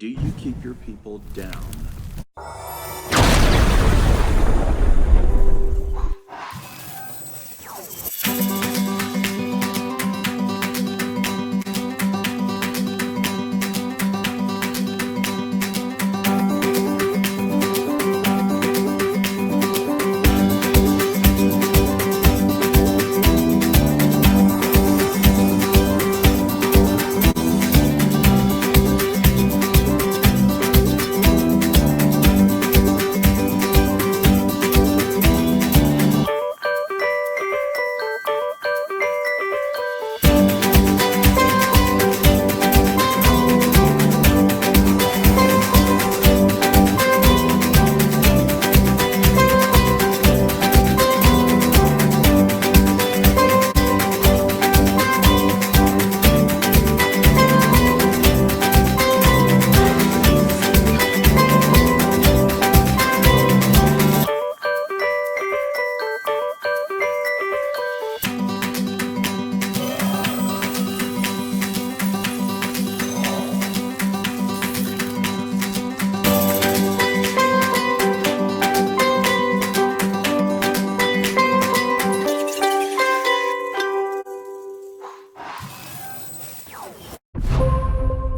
Do you keep your people down?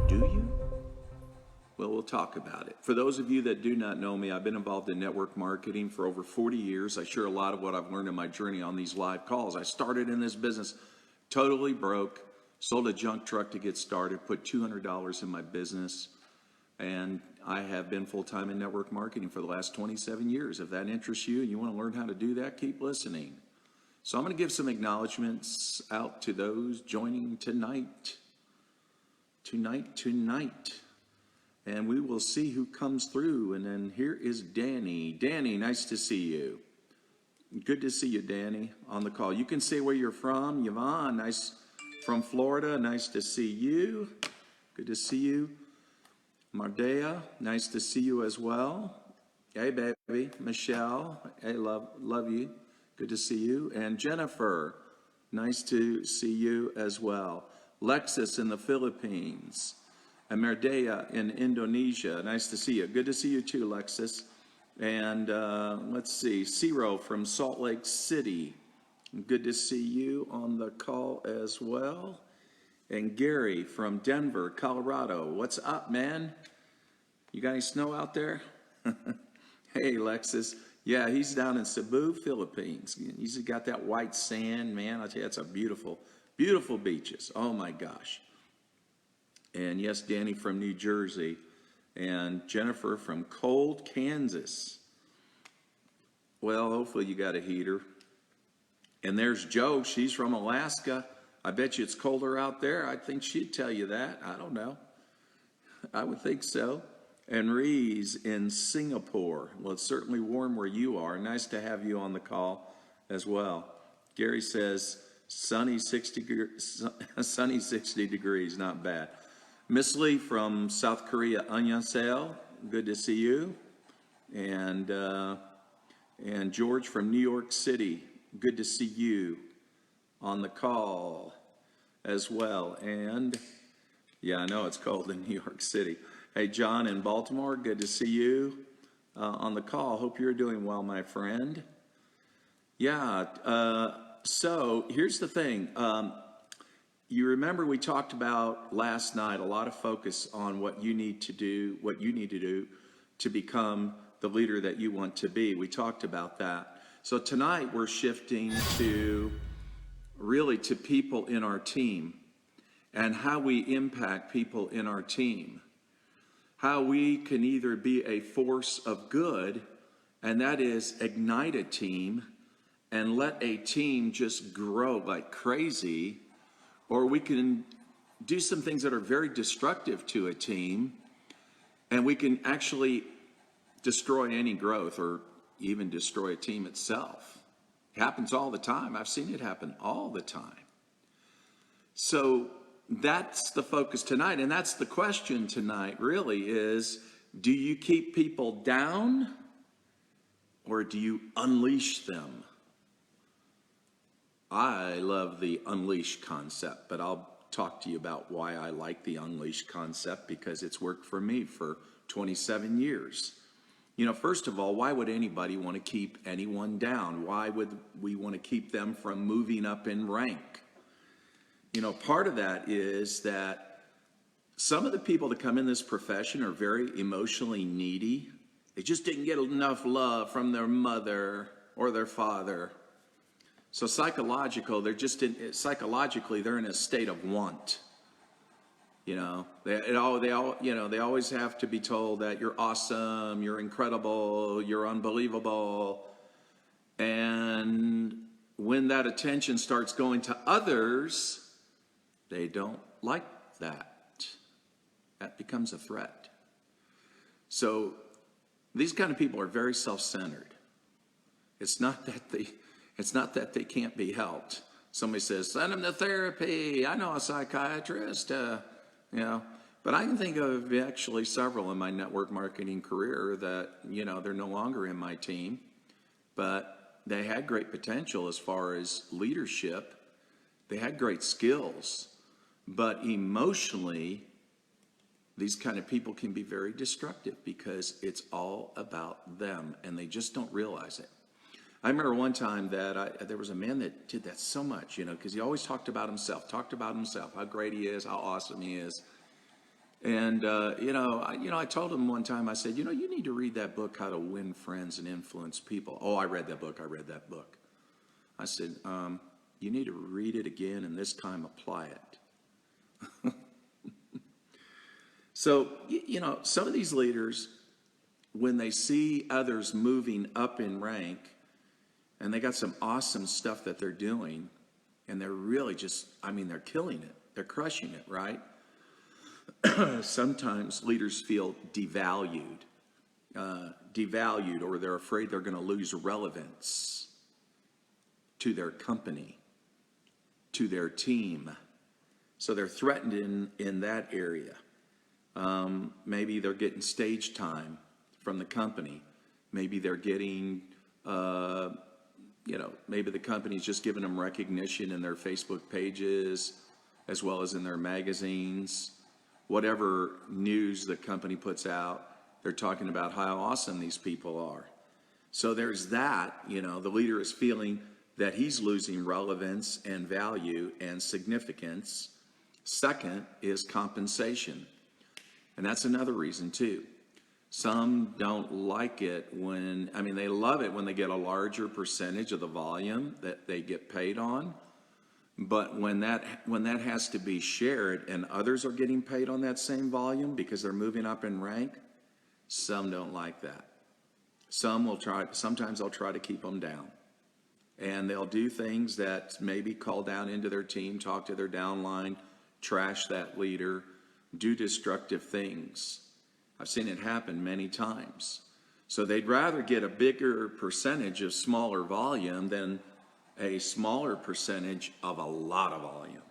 Do you? Well, we'll talk about it. For those of you that do not know me, I've been involved in network marketing for over 40 years. I share a lot of what I've learned in my journey on these live calls. I started in this business totally broke, sold a junk truck to get started, put $200 in my business, and I have been full-time in network marketing for the last 27 years. If that interests you and you want to learn how to do that, keep listening. So I'm going to give some acknowledgments out to those joining tonight. And we will see who comes through. And then here is Danny. Danny, nice to see you. Good to see you, Danny, on the call. You can say where you're from. Yvonne, nice, from Florida. Nice to see you. Good to see you. Mardea, nice to see you as well. Hey, baby. Michelle, hey, love you. Good to see you. And Jennifer, nice to see you as well. Lexus in the Philippines. And Merdea in Indonesia. Nice to see you. Good to see you too, Lexus. And let's see, Ciro from Salt Lake City. Good to see you on the call as well. And Gary from Denver, Colorado. What's up, man? You got any snow out there? Hey, Lexus. Yeah, he's down in Cebu, Philippines. He's got that white sand, man. I tell you, it's a beautiful, beautiful beaches. Oh my gosh. And yes, Danny from New Jersey. And Jennifer from cold Kansas. Well, hopefully you got a heater. And there's Jo. She's from Alaska. I bet you it's colder out there. I think she'd tell you that. I don't know. I would think so. And Rees in Singapore. Well, it's certainly warm where you are. Nice to have you on the call as well. Gary says, sunny 60 degrees, not bad. Miss Lee from South Korea, annyeonghaseyo. Good to see you. And George from New York City. Good to see you on the call as well. And yeah, I know it's cold in New York City. Hey, John in Baltimore, good to see you on the call. Hope you're doing well, my friend. Yeah, so here's the thing. You remember we talked about last night a lot of focus on what you need to do to become the leader that you want to be. We talked about that. So tonight we're shifting to really to people in our team and how we impact people in our team. How we can either be a force of good, and that is ignite a team and let a team just grow like crazy, or we can do some things that are very destructive to a team, and we can actually destroy any growth or even destroy a team itself. It happens all the time. I've seen it happen all the time. So that's the focus tonight, and that's the question tonight really is, do you keep people down or do you unleash them? I love the unleash concept, but I'll talk to you about why I like the Unleashed concept, because it's worked for me for 27 years. You know, first of all, why would anybody want to keep anyone down? Why would we want to keep them from moving up in rank? You know, part of that is that some of the people that come in this profession are very emotionally needy. They just didn't get enough love from their mother or their father. So psychologically, they're in a state of want. You know, they always have to be told that you're awesome, you're incredible, you're unbelievable. And when that attention starts going to others, they don't like that. That becomes a threat. So these kind of people are very self-centered. It's not that they can't be helped. Somebody says, send them to therapy. I know a psychiatrist, you know. But I can think of actually several in my network marketing career that, you know, they're no longer in my team, but they had great potential as far as leadership. They had great skills, but emotionally, these kind of people can be very destructive because it's all about them and they just don't realize it. I remember one time that there was a man that did that so much, you know, because he always talked about himself, how great he is, how awesome he is. And, I told him one time, I said, you know, you need to read that book, How to Win Friends and Influence People. Oh, I read that book. I said, you need to read it again and this time apply it. So, you know, some of these leaders, when they see others moving up in rank, and they got some awesome stuff that they're doing, and they're really they're killing it. They're crushing it, right? Sometimes leaders feel devalued, or they're afraid they're going to lose relevance to their company, to their team. So they're threatened in that area. Maybe they're getting stage time from the company. Maybe they're getting, maybe the company's just giving them recognition in their Facebook pages as well as in their magazines. Whatever news the company puts out, they're talking about how awesome these people are. So there's that, you know, the leader is feeling that he's losing relevance and value and significance. Second is compensation. And that's another reason too. Some don't like it they love it when they get a larger percentage of the volume that they get paid on. But when that has to be shared and others are getting paid on that same volume because they're moving up in rank, some don't like that. Sometimes they'll try to keep them down. And they'll do things that maybe call down into their team, talk to their downline, trash that leader, do destructive things. I've seen it happen many times. So they'd rather get a bigger percentage of smaller volume than a smaller percentage of a lot of volume.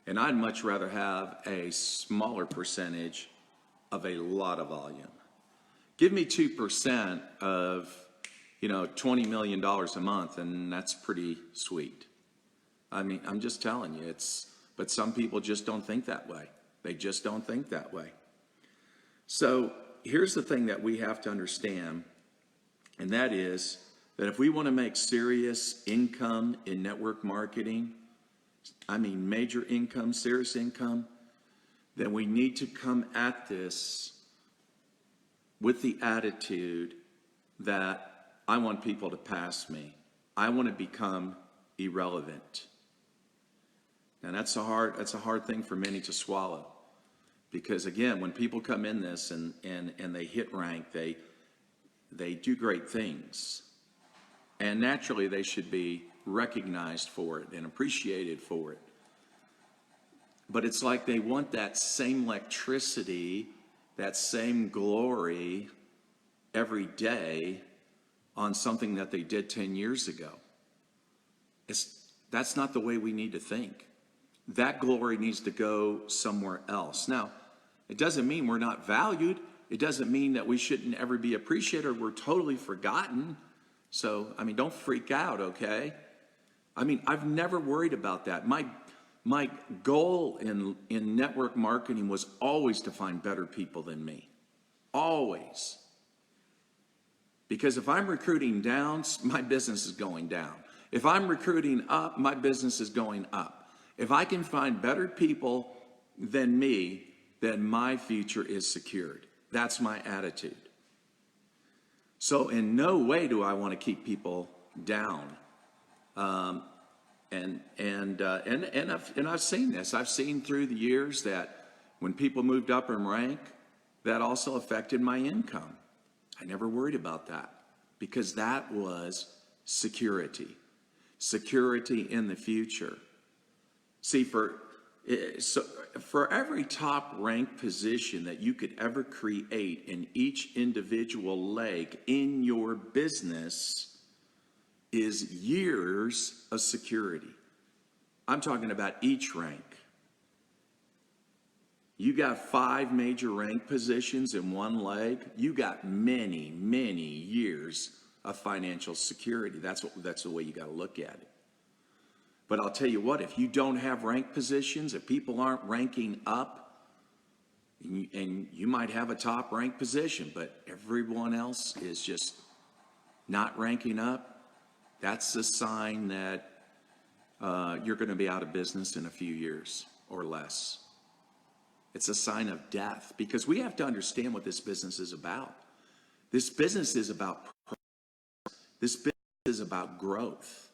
And I'd much rather have a smaller percentage of a lot of volume. Give me 2% of, $20 million a month, and that's pretty sweet. I mean, I'm just telling you, but some people just don't think that way. They just don't think that way. So here's the thing that we have to understand, and that is that if we want to make serious income in network marketing, major income, serious income, then we need to come at this with the attitude that I want people to pass me. I want to become irrelevant. And that's a hard thing for many to swallow. Because again, when people come in this and they hit rank, they do great things. And naturally they should be recognized for it and appreciated for it. But it's like they want that same electricity, that same glory every day on something that they did 10 years ago. That's not the way we need to think. That glory needs to go somewhere else. Now, it doesn't mean we're not valued. It doesn't mean that we shouldn't ever be appreciated or we're totally forgotten. So, don't freak out, okay? I've never worried about that. My goal in network marketing was always to find better people than me. Always. Because if I'm recruiting down, my business is going down. If I'm recruiting up, my business is going up. If I can find better people than me, then my future is secured. That's my attitude. So in no way do I want to keep people down. And I've seen this. I've seen through the years that when people moved up in rank, that also affected my income. I never worried about that because that was security in the future. See, for every top rank position that you could ever create in each individual leg in your business is years of security. I'm talking about each rank. You got 5 major rank positions in one leg, you got many, many years of financial security. That's the way you got to look at it. But I'll tell you what, if you don't have rank positions, if people aren't ranking up, and you might have a top rank position, but everyone else is just not ranking up, that's a sign that you're going to be out of business in a few years or less. It's a sign of death, because we have to understand what this business is about. This business is about progress. This business is about growth.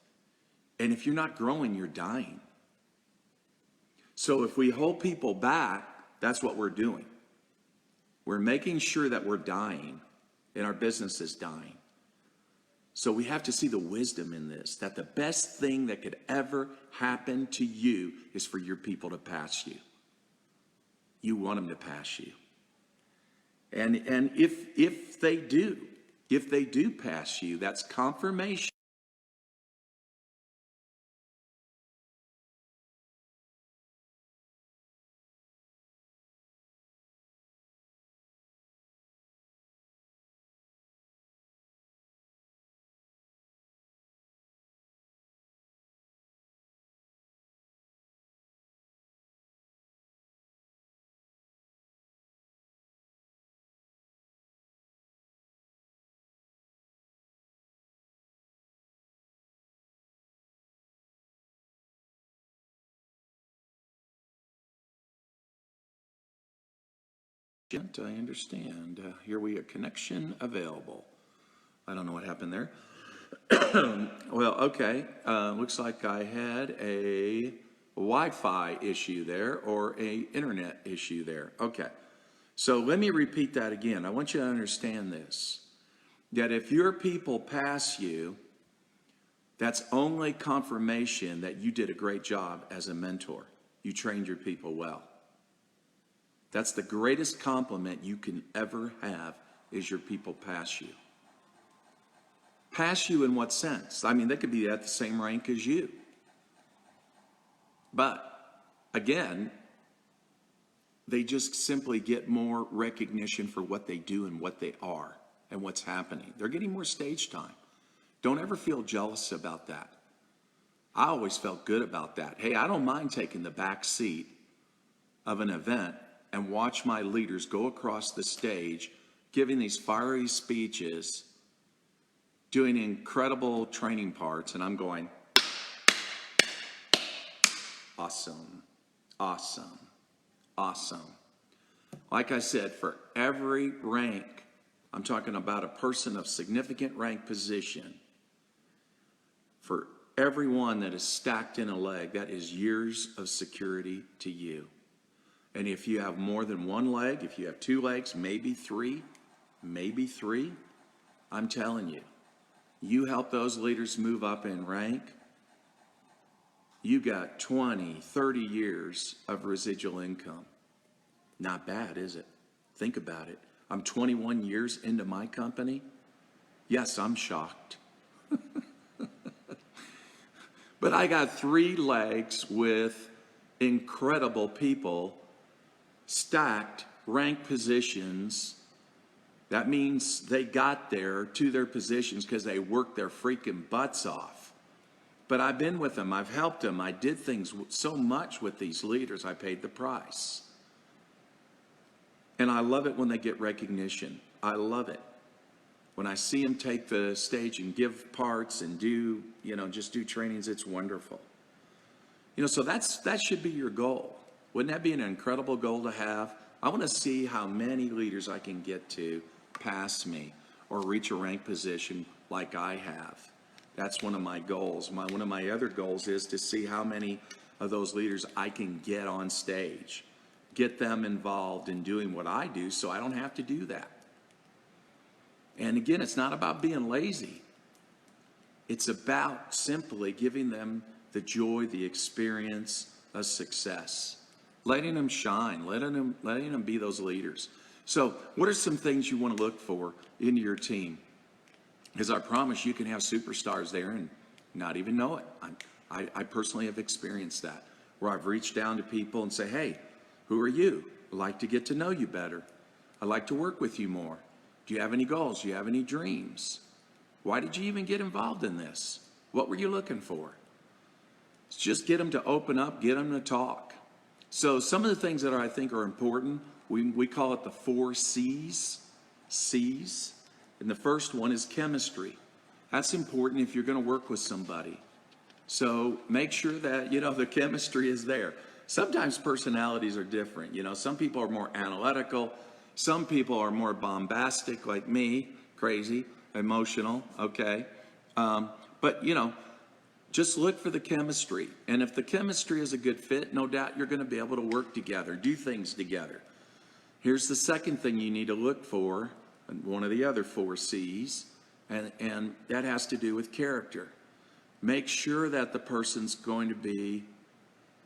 And if you're not growing, you're dying. So if we hold people back, that's what we're doing. We're making sure that we're dying and our business is dying. So we have to see the wisdom in this, that the best thing that could ever happen to you is for your people to pass you. You want them to pass you. And if they do pass you, that's confirmation. I understand. Here we are, connection available. I don't know what happened there. Well, okay. Looks like I had a Wi-Fi issue there, or a internet issue there. Okay. So let me repeat that again. I want you to understand this, that if your people pass you, that's only confirmation that you did a great job as a mentor. You trained your people well. That's the greatest compliment you can ever have, is your people pass you. Pass you in what sense? I mean, they could be at the same rank as you. But again, they just simply get more recognition for what they do and what they are and what's happening. They're getting more stage time. Don't ever feel jealous about that. I always felt good about that. Hey, I don't mind taking the back seat of an event and watch my leaders go across the stage, giving these fiery speeches, doing incredible training parts, and I'm going, awesome, awesome, awesome. Like I said, for every rank, I'm talking about a person of significant rank position, for everyone that is stacked in a leg, that is years of security to you. And if you have more than one leg, if you have 2 legs, maybe three, I'm telling you, you help those leaders move up in rank, you got 20, 30 years of residual income. Not bad, is it? Think about it. I'm 21 years into my company. Yes, I'm shocked. But I got 3 legs with incredible people, stacked rank positions. That means they got there to their positions because they worked their freaking butts off. But I've been with them. I've helped them. I did things so much with these leaders. I paid the price. And I love it when they get recognition. I love it. When I see them take the stage and give parts and do, just do trainings, it's wonderful. So that should be your goal. Wouldn't that be an incredible goal to have? I want to see how many leaders I can get to pass me or reach a rank position like I have. That's one of my goals. One of my other goals is to see how many of those leaders I can get on stage, get them involved in doing what I do so I don't have to do that. And again, it's not about being lazy. It's about simply giving them the joy, the experience of success, letting them shine, letting them be those leaders. So what are some things you want to look for in your team? Because I promise you can have superstars there and not even know it. I personally have experienced that, where I've reached down to people and say, hey, who are you? I'd like to get to know you better. I'd like to work with you more. Do you have any goals? Do you have any dreams? Why did you even get involved in this? What were you looking for? Just get them to open up, get them to talk. So some of the things that I think are important, we call it the 4 C's. C's. And the first one is chemistry. That's important if you're going to work with somebody. So make sure that, the chemistry is there. Sometimes personalities are different. Some people are more analytical. Some people are more bombastic, like me, crazy, emotional, okay? But, just look for the chemistry. And if the chemistry is a good fit, no doubt you're going to be able to work together, do things together. Here's the second thing you need to look for, and one of the other 4 C's, and that has to do with character. Make sure that the person's going to be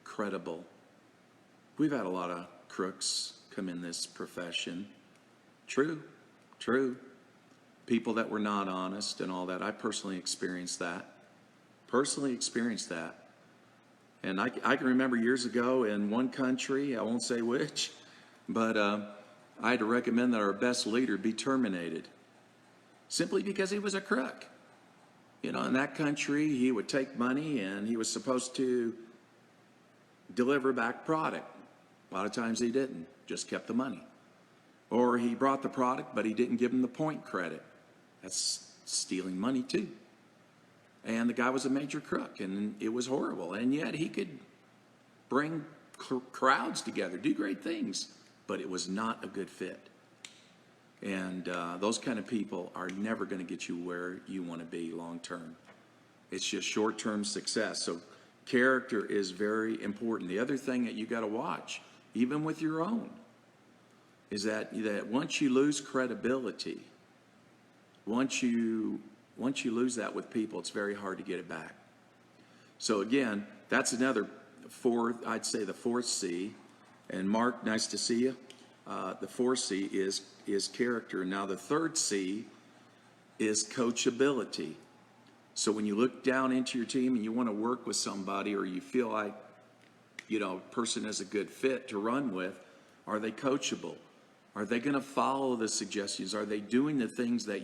credible. We've had a lot of crooks come in this profession. True. People that were not honest and all that. I personally experienced that. And I can remember years ago in one country, I won't say which, but I had to recommend that our best leader be terminated simply because he was a crook. In that country, he would take money and he was supposed to deliver back product. A lot of times he didn't, just kept the money. Or he brought the product, but he didn't give him the point credit. That's stealing money too. And the guy was a major crook, and it was horrible. And yet he could bring crowds together, do great things, but it was not a good fit. And those kind of people are never going to get you where you want to be long term. It's just short-term success. So character is very important. The other thing that you got to watch, even with your own, is that once you lose credibility, once you lose that with people, it's very hard to get it back. So again, that's another I'd say the 4th C. And Mark, nice to see you. The 4th C is character. Now the 3rd C is coachability. So when you look down into your team and you want to work with somebody, or you feel like, a person is a good fit to run with, are they coachable? Are they going to follow the suggestions? Are they doing the things that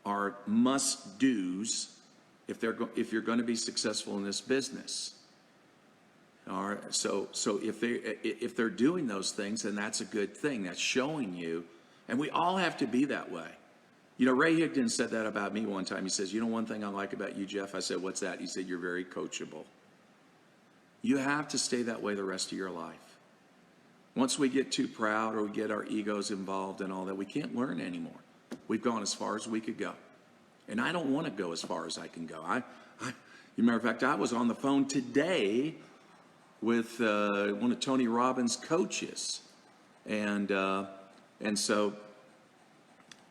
are must-dos if you're going to be successful in this business? All right, so if they're doing those things, then that's a good thing. That's showing you, and we all have to be that way. Ray Higdon said that about me one time. He says, one thing I like about you, Jeff. I said, what's that? He said, you're very coachable. You have to stay that way the rest of your life. Once we get too proud or we get our egos involved and all that, we can't learn anymore. We've gone as far as we could go. And I don't want to go as far as I can go. Matter of fact, I was on the phone today with one of Tony Robbins' coaches. And so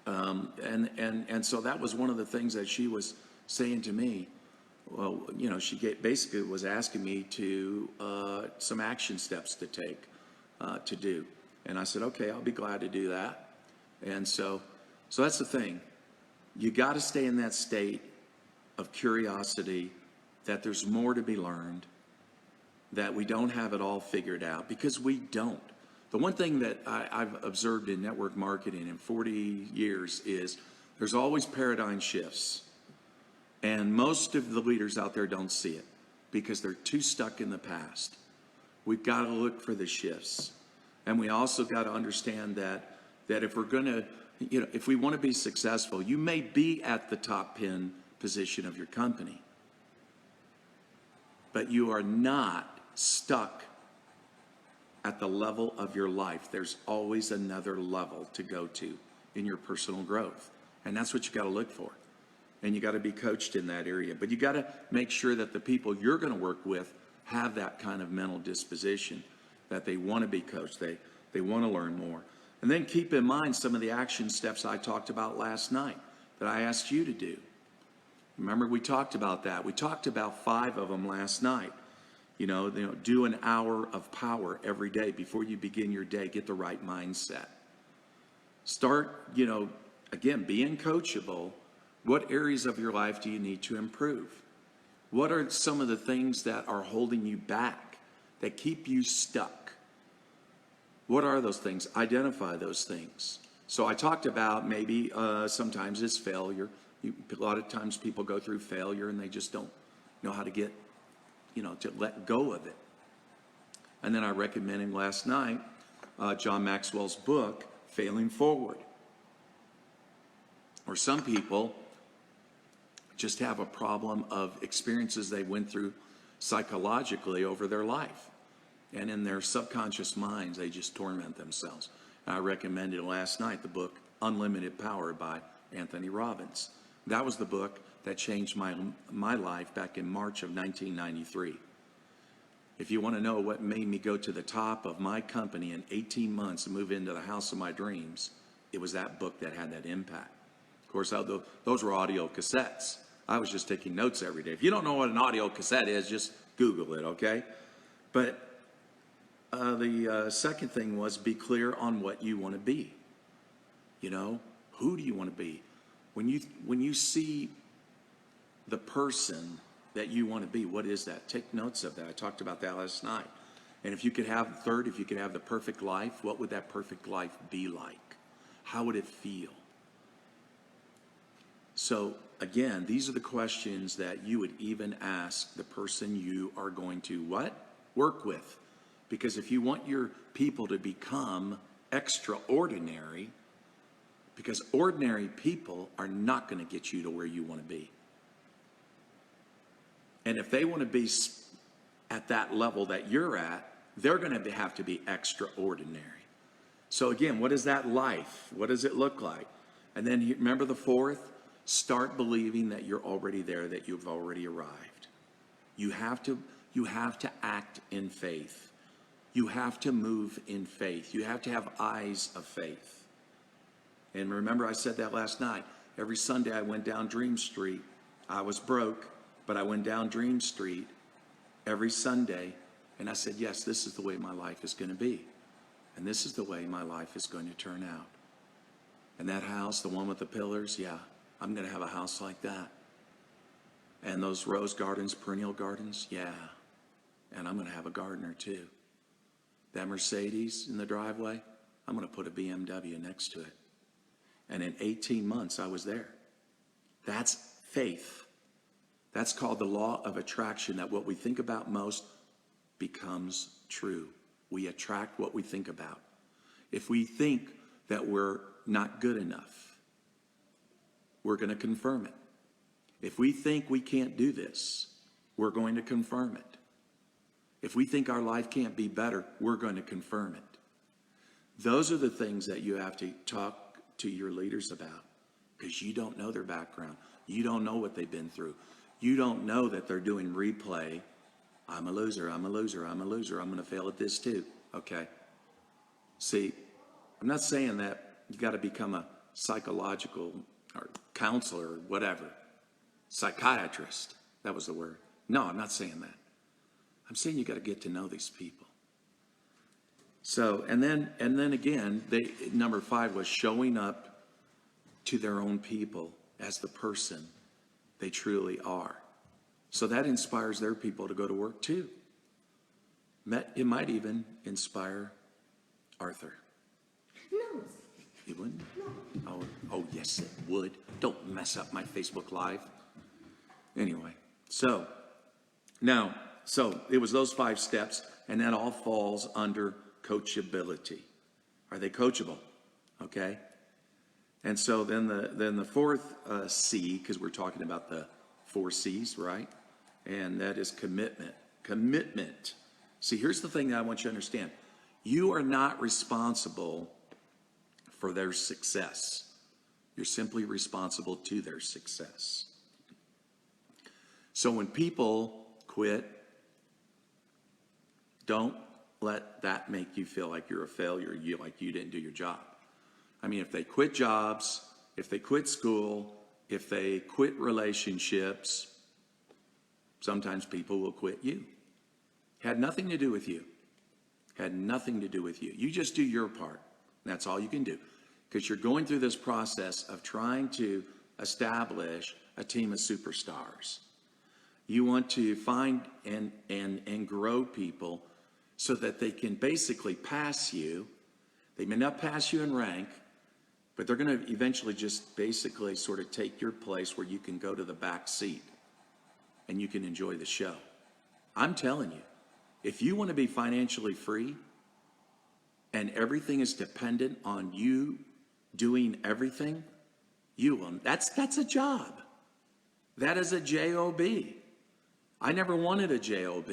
that was one of the things that she was saying to me. Well, she basically was asking me to some action steps to take, to do. And I said, okay, I'll be glad to do that. And so that's the thing. You got to stay in that state of curiosity, that there's more to be learned, that we don't have it all figured out, because we don't. The one thing that I've observed in network marketing in 40 years is there's always paradigm shifts. And most of the leaders out there don't see it because they're too stuck in the past. We've got to look for the shifts. And we also got to understand that if we're going to, if we want to be successful, you may be at the top pin position of your company, but you are not stuck at the level of your life. There's always another level to go to in your personal growth. And that's what you got to look for. And you got to be coached in that area. But you got to make sure that the people you're going to work with have that kind of mental disposition, that they want to be coached, they want to learn more. And then keep in mind some of the action steps I talked about last night that I asked you to do. Remember, we talked about that. We talked about 5 of them last night. Do an hour of power every day before you begin your day. Get the right mindset. Start, again, being coachable. What areas of your life do you need to improve? What are some of the things that are holding you back, that keep you stuck? What are those things? Identify those things. So I talked about maybe sometimes it's failure. A lot of times people go through failure and they just don't know how to get, to let go of it. And then I recommended last night John Maxwell's book, Failing Forward. Or some people just have a problem of experiences they went through psychologically over their life. And in their subconscious minds, they just torment themselves. And I recommended last night the book Unlimited Power by Anthony Robbins. That was the book that changed my life back in March of 1993. If you want to know what made me go to the top of my company in 18 months and move into the house of my dreams, it was that book that had that impact. Of course, those were audio cassettes. I was just taking notes every day. If you don't know what an audio cassette is, just Google it, okay? But the second thing was be clear on what you want to be. Who do you want to be? When you see the person that you want to be, what is that? Take notes of that. I talked about that last night. And if you could have the perfect life, what would that perfect life be like? How would it feel? So again, these are the questions that you would even ask the person you are going to work with. Because if you want your people to become extraordinary, because ordinary people are not going to get you to where you want to be. And if they want to be at that level that you're at, they're going to have to be extraordinary. So again, what is that life? What does it look like? And then remember the fourth, start believing that you're already there, that you've already arrived. You have to act in faith. You have to move in faith. You have to have eyes of faith. And remember, I said that last night. Every Sunday I went down Dream Street. I was broke, but I went down Dream Street every Sunday, and I said, yes, this is the way my life is going to be. And this is the way my life is going to turn out. And that house, the one with the pillars, yeah, I'm going to have a house like that. And those rose gardens, perennial gardens, yeah. And I'm going to have a gardener too. That Mercedes in the driveway, I'm going to put a BMW next to it. And in 18 months, I was there. That's faith. That's called the law of attraction, that what we think about most becomes true. We attract what we think about. If we think that we're not good enough, we're going to confirm it. If we think we can't do this, we're going to confirm it. If we think our life can't be better, we're going to confirm it. Those are the things that you have to talk to your leaders about, because you don't know their background. You don't know what they've been through. You don't know that they're doing replay. I'm a loser, I'm a loser, I'm a loser. I'm going to fail at this too. Okay. See, I'm not saying that you got to become a psychological or counselor or whatever. Psychiatrist. That was the word. No, I'm not saying that. I'm saying you got to get to know these people. So, and then again, number 5 was showing up to their own people as the person they truly are. So that inspires their people to go to work too. It might even inspire Arthur. No. It wouldn't? No. Oh, yes, it would. Don't mess up my Facebook Live. Anyway, so now, so it was those 5 steps, and that all falls under coachability. Are they coachable? Okay. And so then the fourth C, because we're talking about the 4 C's, right? And that is commitment. Commitment. See, here's the thing that I want you to understand. You are not responsible for their success. You're simply responsible to their success. So when people quit, don't let that make you feel like you're a failure, like you didn't do your job. I mean, if they quit jobs, if they quit school, if they quit relationships, sometimes people will quit you. Had nothing to do with you. Had nothing to do with you. You just do your part. That's all you can do. Because you're going through this process of trying to establish a team of superstars. You want to find and grow people so that they can basically pass you. They may not pass you in rank, but they're going to eventually just basically sort of take your place where you can go to the back seat and you can enjoy the show. I'm telling you, if you want to be financially free and everything is dependent on you doing everything, you will. That's a job. That is a job. I never wanted a job.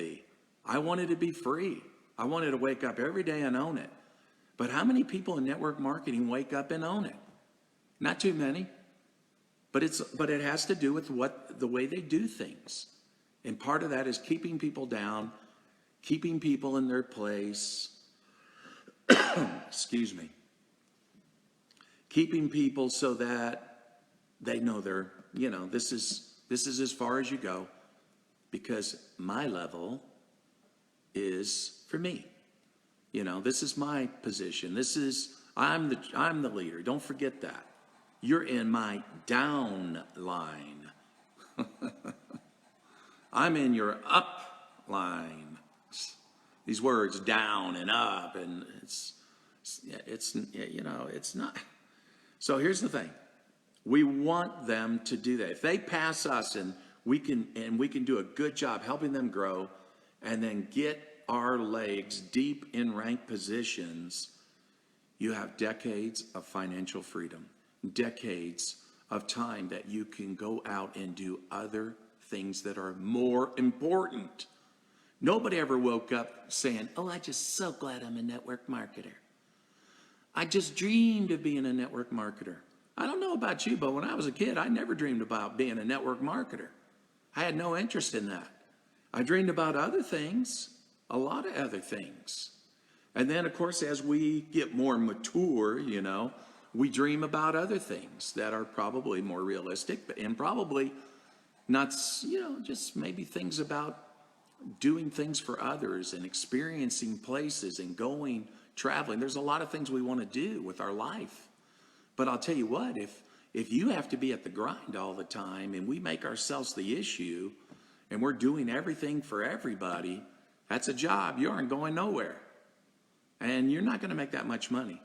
I wanted to be free. I wanted to wake up every day and own it. But how many people in network marketing wake up and own it? Not too many. But it has to do with the way they do things. And part of that is keeping people down, keeping people in their place. Excuse me. Keeping people so that they know this is as far as you go, because my level is for me. This is my position. I'm the leader. Don't forget that. You're in my down line. I'm in your up line. These words down and up, and it's not. So here's the thing. We want them to do that. If they pass us and we can do a good job helping them grow and then get our legs deep in rank positions, you have decades of financial freedom, decades of time that you can go out and do other things that are more important. Nobody ever woke up saying, "Oh, I'm just so glad I'm a network marketer. I just dreamed of being a network marketer." I don't know about you, but when I was a kid, I never dreamed about being a network marketer. I had no interest in that. I dreamed about other things, a lot of other things. And then, of course, as we get more mature, we dream about other things that are probably more realistic and probably not, just maybe things about doing things for others and experiencing places and going, traveling. There's a lot of things we want to do with our life. But I'll tell you what, if you have to be at the grind all the time and we make ourselves the issue and we're doing everything for everybody, that's a job. You aren't going nowhere. And you're not going to make that much money.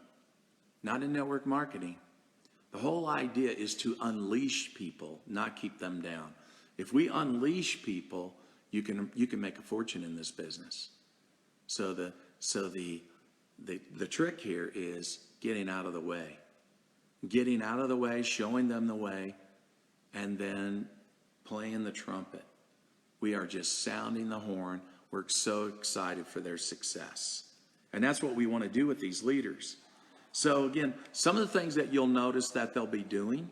Not in network marketing. The whole idea is to unleash people, not keep them down. If we unleash people, you can make a fortune in this business. So the trick here is getting out of the way. Getting out of the way, showing them the way, and then playing the trumpet. We are just sounding the horn. We're so excited for their success. And that's what we want to do with these leaders. So again, some of the things that you'll notice that they'll be doing,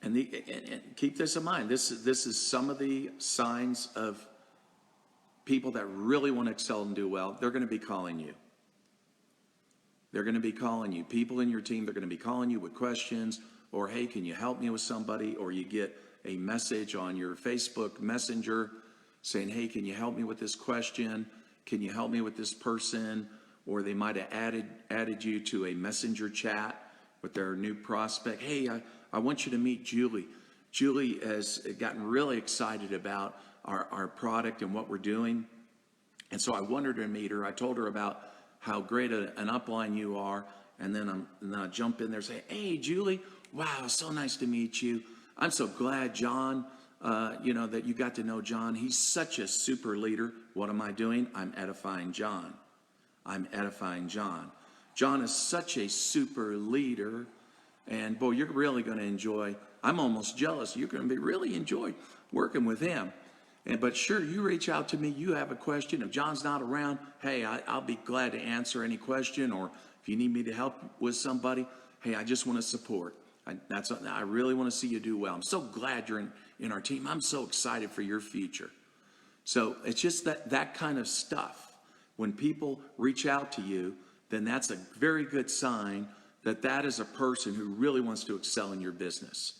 and keep this in mind, this is some of the signs of people that really want to excel and do well. They're going to be calling you. They're going to be calling you. People in your team, they're going to be calling you with questions, or, "Hey, can you help me with somebody?" Or you get a message on your Facebook Messenger saying, "Hey, can you help me with this question? Can you help me with this person?" Or they might have added you to a messenger chat with their new prospect. "Hey, I want you to meet Julie. Julie has gotten really excited about our product and what we're doing. And so I wanted to meet her. I told her about how great an upline you are." And then I jump in there and say, "Hey, Julie, wow, so nice to meet you. I'm so glad John that you got to know John. He's such a super leader. What am I doing? I'm edifying John. I'm edifying John. John is such a super leader. And boy, you're really going to enjoy. I'm almost jealous. You're going to be really enjoy working with him. But sure, you reach out to me. You have a question. If John's not around, hey, I'll be glad to answer any question. Or if you need me to help with somebody, hey, I just want to support. I really want to see you do well. I'm so glad you're in our team. I'm so excited for your future. So it's just that kind of stuff. When people reach out to you, then that's a very good sign that is a person who really wants to excel in your business,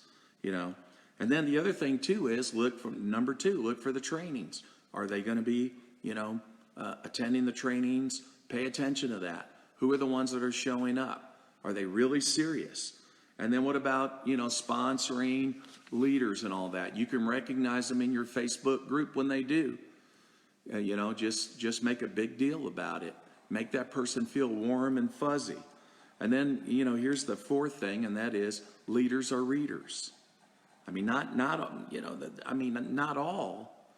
And then the other thing too is look for the trainings. Are they going to be, attending the trainings? Pay attention to that. Who are the ones that are showing up? Are they really serious? And then what about, sponsoring leaders and all that? You can recognize them in your Facebook group when they do. Just make a big deal about it. Make that person feel warm and fuzzy. And then, here's the fourth thing, and that is leaders are readers. I mean, not all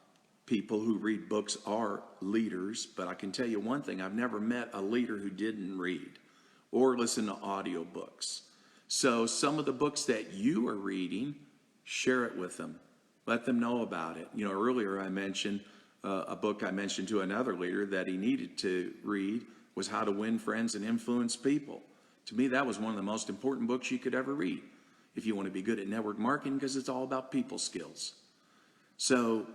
people who read books are leaders, but I can tell you one thing. I've never met a leader who didn't read or listen to audiobooks. So some of the books that you are reading, share it with them. Let them know about it. Earlier I mentioned a book I mentioned to another leader that he needed to read was How to Win Friends and Influence People. To me, that was one of the most important books you could ever read if you want to be good at network marketing, because it's all about people skills. So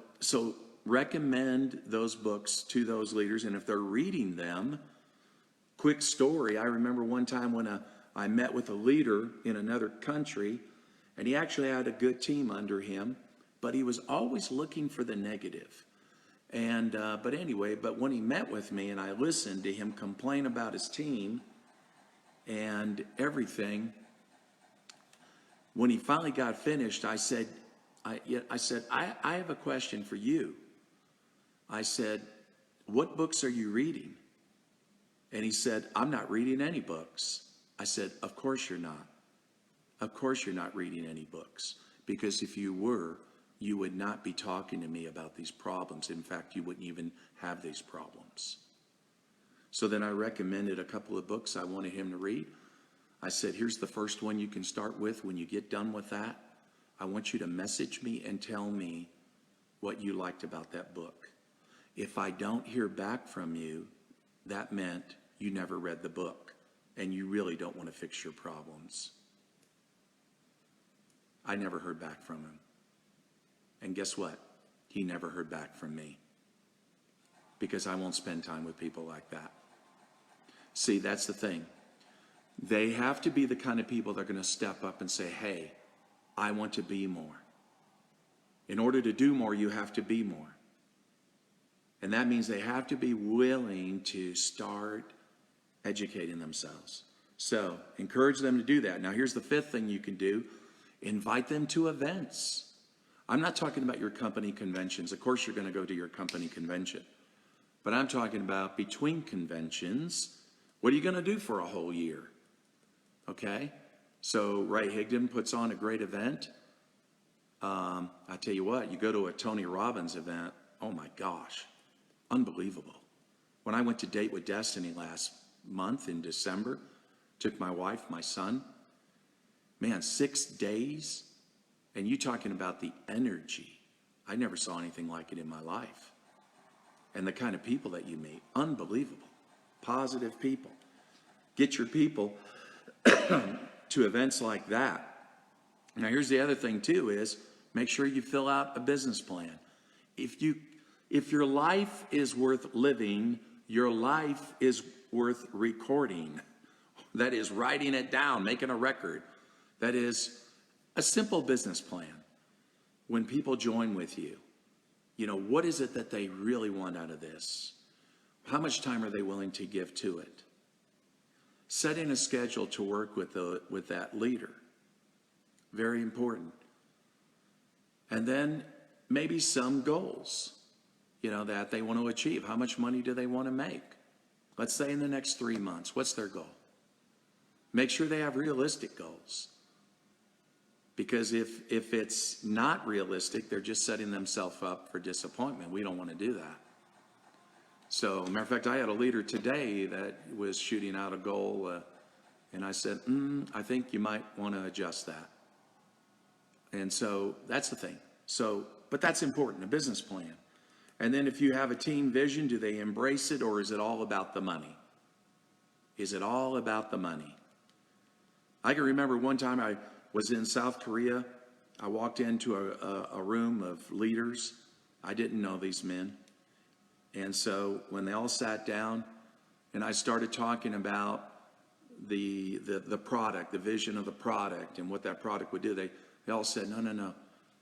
recommend those books to those leaders, and if they're reading them, quick story. I remember one time when I met with a leader in another country, and he actually had a good team under him, but he was always looking for the negative. And but when he met with me and I listened to him complain about his team and everything, when he finally got finished, I said, I have a question for you. I said, what books are you reading? And he said, I'm not reading any books. I said, of course you're not. Of course you're not reading any books. Because if you were, you would not be talking to me about these problems. In fact, you wouldn't even have these problems. So then I recommended a couple of books I wanted him to read. I said, here's the first one you can start with. When you get done with that, I want you to message me and tell me what you liked about that book. If I don't hear back from you, that meant you never read the book and you really don't want to fix your problems. I never heard back from him. And guess what? He never heard back from me, because I won't spend time with people like that. See, that's the thing. They have to be the kind of people that are going to step up and say, hey, I want to be more. In order to do more, you have to be more. And that means they have to be willing to start educating themselves. So encourage them to do that. Now, here's the fifth thing you can do. Invite them to events. I'm not talking about your company conventions. Of course, you're going to go to your company convention. But I'm talking about between conventions. What are you going to do for a whole year? Okay? So Ray Higdon puts on a great event. I tell you what, you go to a Tony Robbins event, oh my gosh, unbelievable. When I went to Date with Destiny last month in December, took my wife, my son, man, 6 days, and you talking about the energy. I never saw anything like it in my life. And the kind of people that you meet, unbelievable, positive people. Get your people to events like that. Now, here's the other thing too is make sure you fill out a business plan. If your life is worth living, your life is worth recording. That is writing it down, making a record. That is a simple business plan. When people join with you, what is it that they really want out of this? How much time are they willing to give to it? Setting a schedule to work with that leader. Very important. And then maybe some goals, that they want to achieve. How much money do they want to make? Let's say in the next 3 months, what's their goal? Make sure they have realistic goals. Because if it's not realistic, they're just setting themselves up for disappointment. We don't want to do that. So, matter of fact, I had a leader today that was shooting out a goal, and I said, I think you might want to adjust that. And so that's the thing. So, but that's important, a business plan. And then if you have a team vision, do they embrace it, or is it all about the money? Is it all about the money? I can remember one time I was in South Korea. I walked into a room of leaders. I didn't know these men. And so when they all sat down and I started talking about the product, the vision of the product and what that product would do, they all said, no,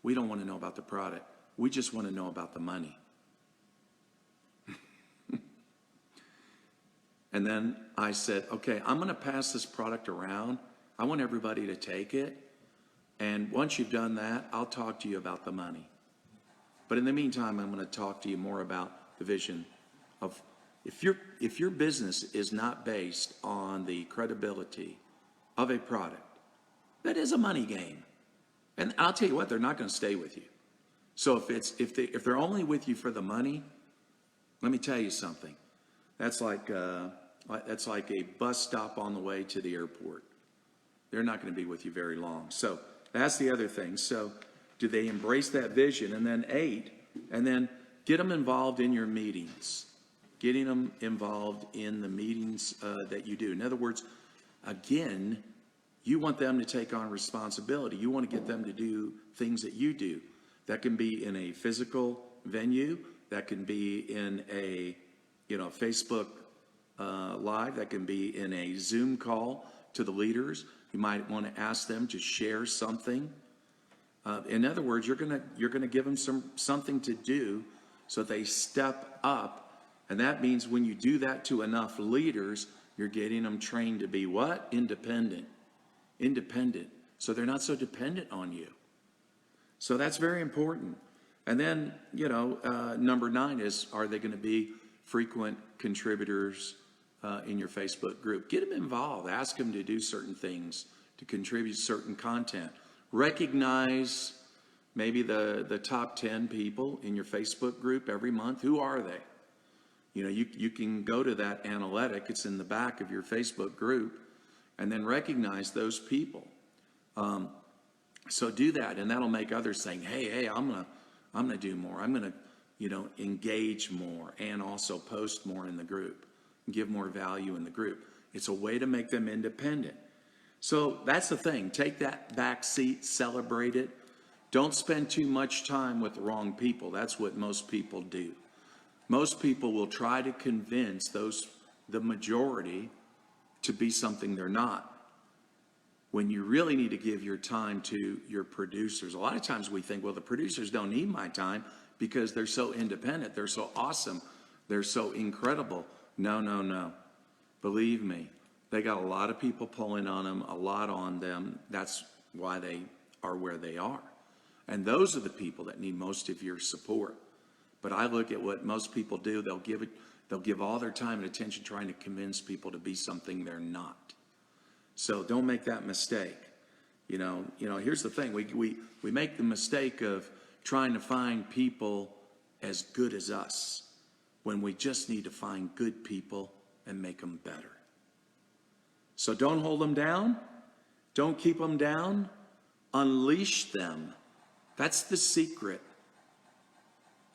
we don't want to know about the product. We just want to know about the money. And then I said, okay, I'm going to pass this product around. I want everybody to take it. And once you've done that, I'll talk to you about the money. But in the meantime, I'm going to talk to you more about the vision of if your business is not based on the credibility of a product, that is a money game. And I'll tell you what, they're not going to stay with you. So if they're only with you for the money, let me tell you something. That's like a bus stop on the way to the airport. They're not going to be with you very long. So that's the other thing. So do they embrace that vision? And then 8, and then get them involved in your meetings. Getting them involved in the meetings that you do. In other words, again, you want them to take on responsibility. You want to get them to do things that you do. That can be in a physical venue. That can be in a Facebook Live. That can be in a Zoom call to the leaders. You might want to ask them to share something. In other words, you're gonna give them something to do so they step up. And that means when you do that to enough leaders, you're getting them trained to be what? Independent. So they're not so dependent on you. So that's very important. And then, number 9 is, are they going to be frequent contributors in your Facebook group? Get them involved. Ask them to do certain things, to contribute certain content. Recognize maybe the top 10 people in your Facebook group every month. Who are they? You can go to that analytic. It's in the back of your Facebook group, and then recognize those people. So do that, and that'll make others saying, hey, I'm gonna do more. I'm gonna, engage more and also post more in the group, give more value in the group. It's a way to make them independent. So that's the thing. Take that back seat, celebrate it. Don't spend too much time with the wrong people. That's what most people do. Most people will try to convince the majority, to be something they're not, when you really need to give your time to your producers. A lot of times we think, well, the producers don't need my time because they're so independent, they're so awesome, they're so incredible. No. Believe me, they got a lot of people pulling on them, a lot on them. That's why they are where they are. And those are the people that need most of your support. But I look at what most people do. They'll give all their time and attention trying to convince people to be something they're not. So don't make that mistake. Here's the thing. We make the mistake of trying to find people as good as us when we just need to find good people and make them better. So don't hold them down. Don't keep them down. Unleash them. That's the secret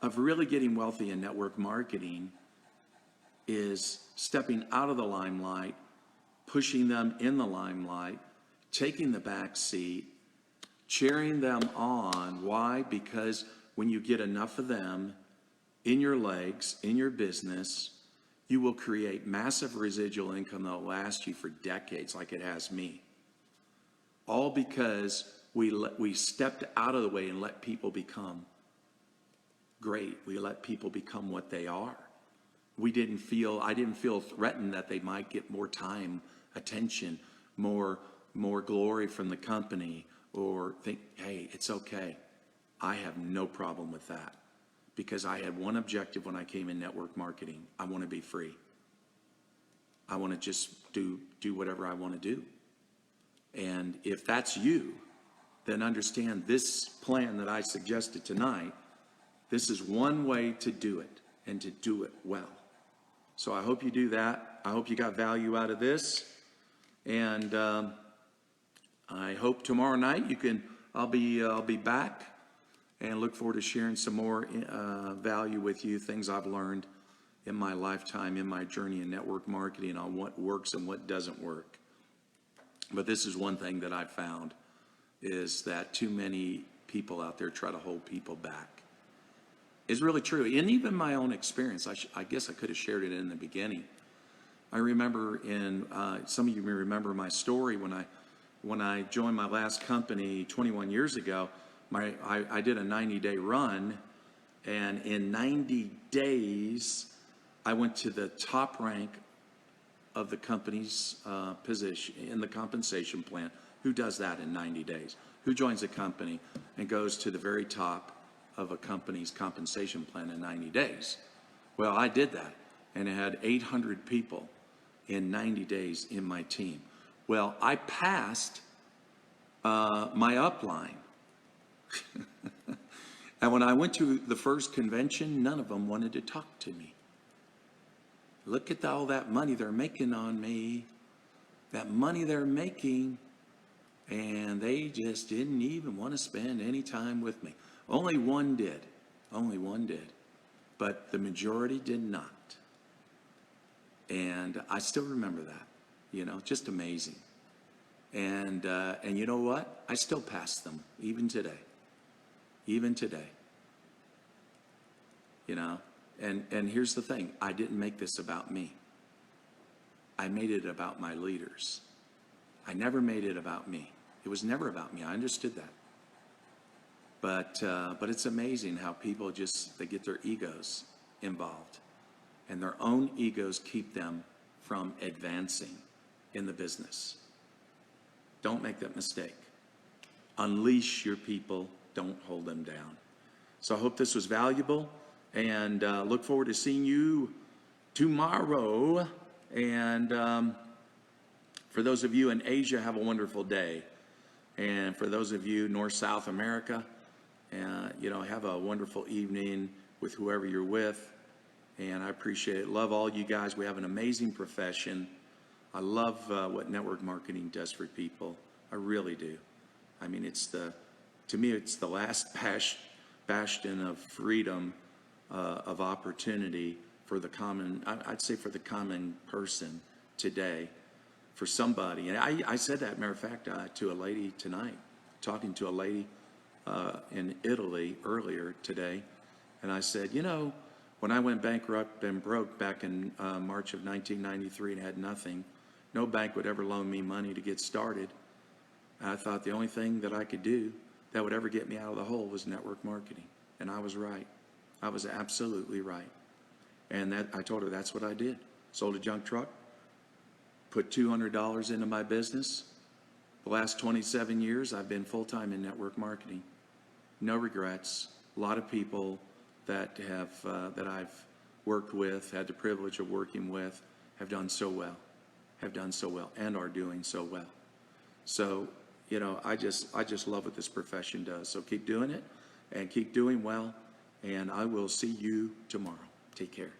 of really getting wealthy in network marketing, is stepping out of the limelight, pushing them in the limelight, taking the back seat, cheering them on. Why? Because when you get enough of them in your legs, in your business, you will create massive residual income that will last you for decades, like it has me. All because we stepped out of the way and let people become great. We let people become what they are. I didn't feel threatened that they might get more time, attention, more glory from the company, or think, hey, it's okay. I have no problem with that, because I had one objective when I came in network marketing. I want to be free. I want to just do whatever I want to do. And if that's you, then understand this plan that I suggested tonight. This is one way to do it, and to do it well. So I hope you do that. I hope you got value out of this. And I hope tomorrow night I'll be back, and look forward to sharing some more value with you, things I've learned in my lifetime, in my journey in network marketing, on what works and what doesn't work. But this is one thing that I've found, is that too many people out there try to hold people back. It's really true. And even my own experience, I guess I could have shared it in the beginning. I remember some of you may remember my story when I joined my last company 21 years ago. I did a 90-day run, and in 90 days, I went to the top rank of the company's position in the compensation plan. Who does that in 90 days? Who joins a company and goes to the very top of a company's compensation plan in 90 days? Well, I did that, and it had 800 people in 90 days in my team. Well, I passed my upline. And when I went to the first convention, none of them wanted to talk to me. Look at all that money they're making on me, that money they're making, and they just didn't even want to spend any time with me. Only one did, but the majority did not. And I still remember that, just amazing. And you know what? I still pass them, even today. And here's the thing. I didn't make this about me. I made it about my leaders. I never made it about me. It was never about me. I understood that. But it's amazing how people they get their egos involved, and their own egos keep them from advancing in the business. Don't make that mistake. Unleash your people. Don't hold them down. So I hope this was valuable, and look forward to seeing you tomorrow. And for those of you in Asia, have a wonderful day. And for those of you North, South America, have a wonderful evening with whoever you're with. And I appreciate it. Love all you guys. We have an amazing profession. I love what network marketing does for people. I really do. I mean, to me, it's the last bastion of freedom, of opportunity for the I'd say for the common person today, for somebody. And I said that, matter of fact, to a lady tonight, talking to a lady in Italy earlier today. And I said, when I went bankrupt and broke back in March of 1993 and had nothing, no bank would ever loan me money to get started. I thought the only thing that I could do that would ever get me out of the hole was network marketing. And I was right. I was absolutely right. And I told her that's what I did. Sold a junk truck, put $200 into my business. The last 27 years, I've been full-time in network marketing. No regrets. A lot of people that I've worked with, had the privilege of working with, have done so well, and are doing so well. So, I just love what this profession does. So keep doing it, and keep doing well, and I will see you tomorrow. Take care.